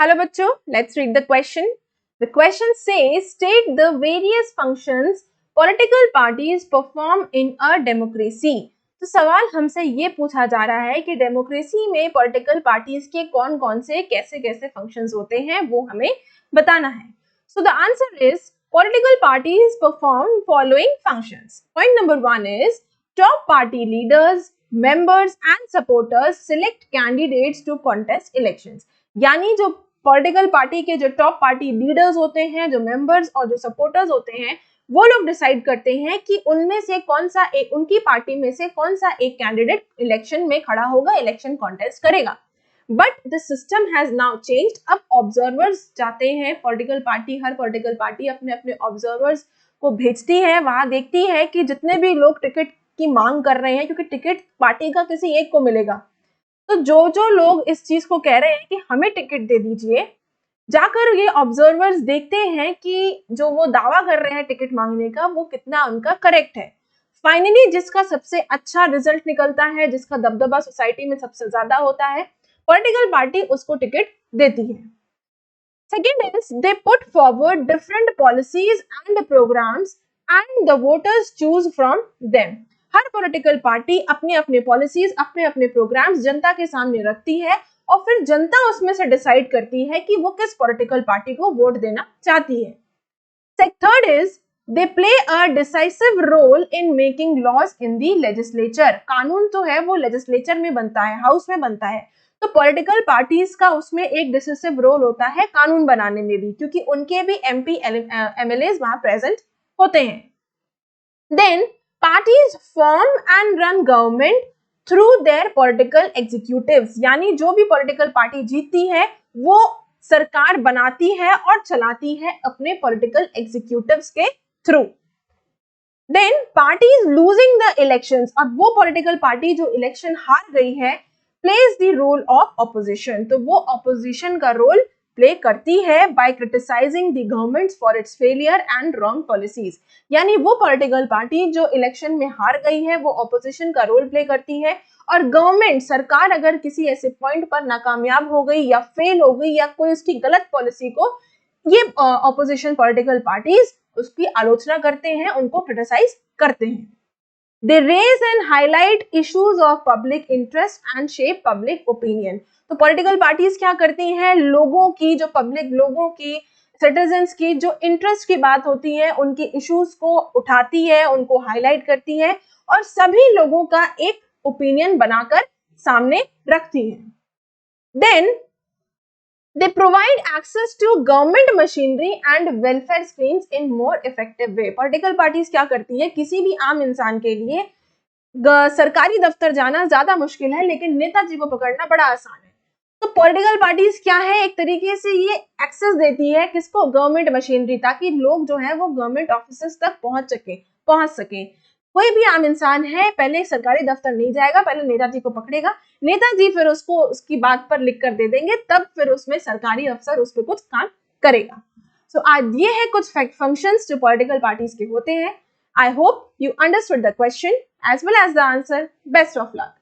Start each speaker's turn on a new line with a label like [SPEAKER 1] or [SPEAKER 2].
[SPEAKER 1] Hello बच्चों, let's read the question. The question says, state the various functions political parties perform in a democracy. तो सवाल हमसे ये पूछा जा रहा है कि डेमोक्रेसी में पॉलिटिकल पार्टीज के कौन कौन से कैसे कैसे फंक्शंस होते हैं वो हमें बताना है. So the answer is political parties perform following functions. Point number 1 is top party leaders, members and supporters select candidates to contest elections. यानी जो पॉलिटिकल पार्टी के जो टॉप पार्टी लीडर्स होते हैं, जो मेंबर्स और जो सपोर्टर्स होते हैं, वो लोग डिसाइड करते हैं कि उनमें से कौन सा एक, उनकी पार्टी में से कौन सा एक कैंडिडेट इलेक्शन में खड़ा होगा, इलेक्शन कॉन्टेस्ट करेगा. But the system has now changed. अब ऑब्जर्वर्स जाते हैं, हर पॉलिटिकल पार्टी अपने अपने ऑब्जर्वर्स को भेजती है, वहां देखती है कि जितने भी लोग टिकट की मांग कर रहे हैं, क्योंकि टिकट पार्टी का किसी एक को मिलेगा, तो जो लोग इस चीज को कह रहे हैं कि हमें टिकट दे दीजिए, जाकर ये ऑब्जर्वर्स देखते हैं कि जो वो दावा कर रहे हैं टिकट मांगने का, वो कितना उनका करेक्ट है. फाइनली जिसका सबसे अच्छा रिजल्ट निकलता है, जिसका दबदबा सोसाइटी में सबसे ज्यादा होता है, पॉलिटिकल पार्टी उसको टिकट देती है. Second is they put forward different policies and programmes and the voters choose from them. हर पॉलिटिकल पार्टी अपने अपने पॉलिसीज, अपने अपने प्रोग्राम्स जनता के सामने रखती है और फिर जनता उसमें से डिसाइड करती है कि वो किस पॉलिटिकल पार्टी को वोट देना चाहती है. Third is they play a decisive role in making laws in the legislature. कानून तो है वो लेजिस्लेचर में बनता है, हाउस में बनता है, तो पॉलिटिकल पार्टीज का उसमें एक डिसाइसिव रोल होता है कानून बनाने में भी, क्योंकि उनके भी MP MLAs वहां प्रेजेंट होते हैं. Then parties form and run government through their political executives. यानी जो भी पॉलिटिकल पार्टी जीतती है वो सरकार बनाती है और चलाती है अपने पॉलिटिकल एग्जीक्यूटिव्स के through. Then parties losing the elections. अब वो पॉलिटिकल पार्टी जो इलेक्शन हार गई है, plays the role of opposition. तो वो ऑपोजिशन का रोल प्ले करती है by criticising the governments for its failure and wrong policies. यानी वो पॉलिटिकल पार्टी जो इलेक्शन में हार गई है, वो ऑपोजिशन का रोल प्ले करती है, और गवर्नमेंट सरकार अगर किसी ऐसे पॉइंट पर नाकामयाब हो गई या फेल हो गई या कोई उसकी गलत पॉलिसी को, ये ऑपोजिशन पॉलिटिकल पार्टीज उसकी आलोचना करते हैं, उनको क्रिटिसाइज करते हैं. They raise and highlight issues of public interest and shape public opinion. तो पॉलिटिकल पार्टीज क्या करती हैं, लोगों की, जो पब्लिक, लोगों की, सिटीजन्स की जो इंटरेस्ट की बात होती है, उनके इश्यूज को उठाती है, उनको हाईलाइट करती है और सभी लोगों का एक ओपिनियन बनाकर सामने रखती है. Then they provide access to government machinery and welfare schemes in more effective way. Political parties क्या करती है, किसी भी आम इंसान के लिए सरकारी दफ्तर जाना ज्यादा मुश्किल है, लेकिन नेताजी को पकड़ना बड़ा आसान है. तो पॉलिटिकल पार्टीज क्या है, एक तरीके से ये एक्सेस देती है किसको, गवर्नमेंट मशीनरी, ताकि लोग जो है वो गवर्नमेंट ऑफिस तक पहुंच सके. कोई भी आम इंसान है, पहले सरकारी दफ्तर नहीं जाएगा, पहले नेताजी को पकड़ेगा, नेताजी फिर उसको उसकी बात पर लिख कर दे देंगे, तब फिर उसमें सरकारी अफसर उस पर कुछ काम करेगा. सो आज ये है कुछ फंक्शंस जो पॉलिटिकल पार्टीज के होते हैं. I hope you understood the question as well as the answer. Best of luck.